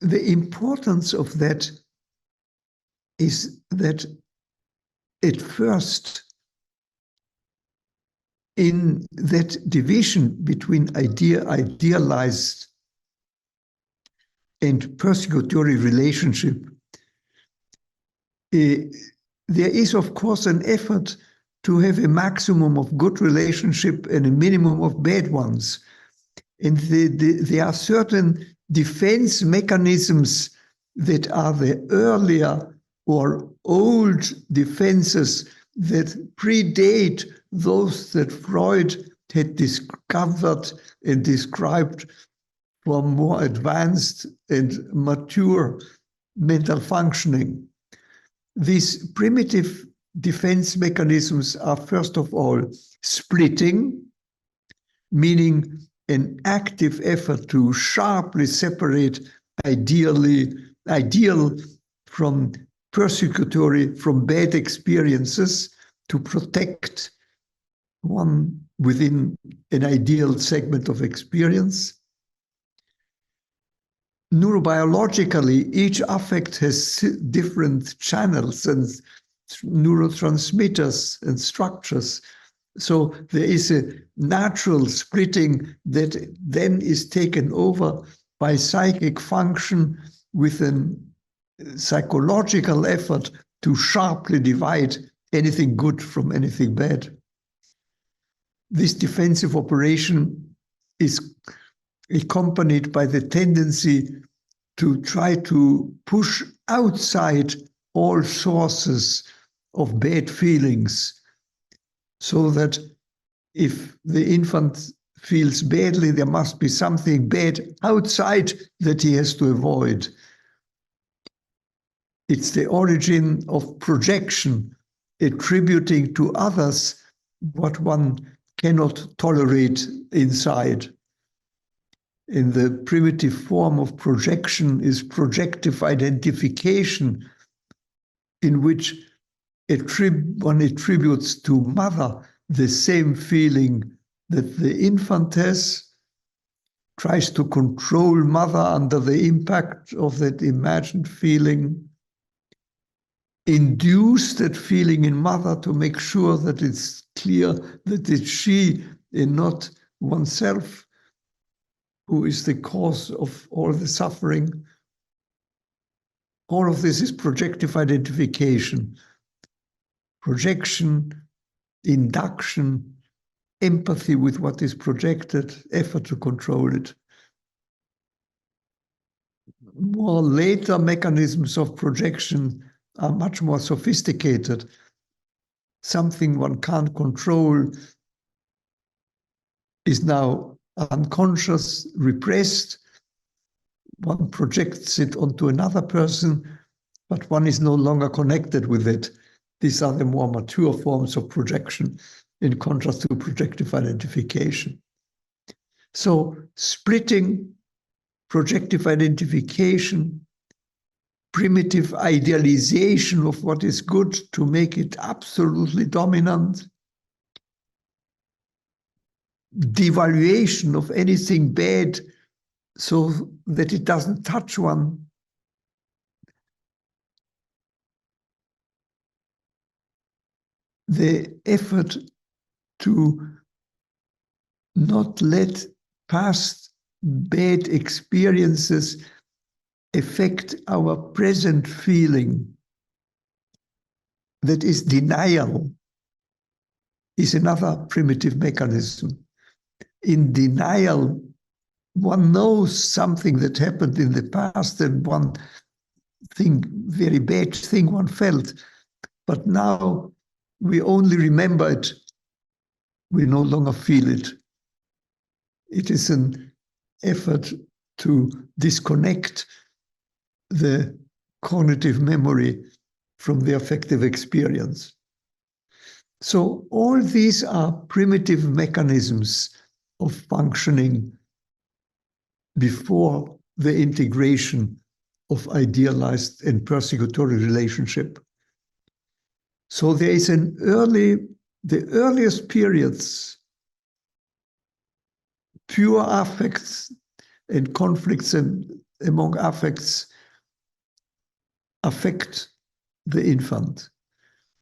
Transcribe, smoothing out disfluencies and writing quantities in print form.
the importance of that is that at first, in that division between idealized and persecutory relationship, there is, of course, an effort to have a maximum of good relationship and a minimum of bad ones. And there are certain defense mechanisms that are the earlier or old defenses that predate those that Freud had discovered and described from more advanced and mature mental functioning. These primitive defense mechanisms are, first of all, splitting, meaning an active effort to sharply separate ideal from persecutory, from bad experiences, to protect one within an ideal segment of experience. Neurobiologically, each affect has different channels and neurotransmitters and structures. So there is a natural splitting that then is taken over by psychic function with a psychological effort to sharply divide anything good from anything bad. This defensive operation is accompanied by the tendency to try to push outside all sources of bad feelings, so that if the infant feels badly, there must be something bad outside that he has to avoid. It's the origin of projection, attributing to others what one cannot tolerate inside. In the primitive form of projection is projective identification, in which one attributes to mother the same feeling that the infant has, tries to control mother under the impact of that imagined feeling, induce that feeling in mother to make sure that it's clear that it's she and not oneself who is the cause of all the suffering. All of this is projective identification. Projection, induction, empathy with what is projected, effort to control it. More later mechanisms of projection are much more sophisticated. Something one can't control is now unconscious, repressed. One projects it onto another person, but one is no longer connected with it. These are the more mature forms of projection, in contrast to projective identification. So splitting, projective identification, primitive idealization of what is good to make it absolutely dominant, devaluation of anything bad so that it doesn't touch one. The effort to not let past bad experiences affect our present feeling, that is denial, is another primitive mechanism. In denial, one knows something that happened in the past and one thing, very bad thing one felt, but now we only remember it. We no longer feel it. It is an effort to disconnect the cognitive memory from the affective experience. So all these are primitive mechanisms of functioning before the integration of idealized and persecutory relationship. So there is the earliest periods, pure affects and conflicts and among affects affect the infant.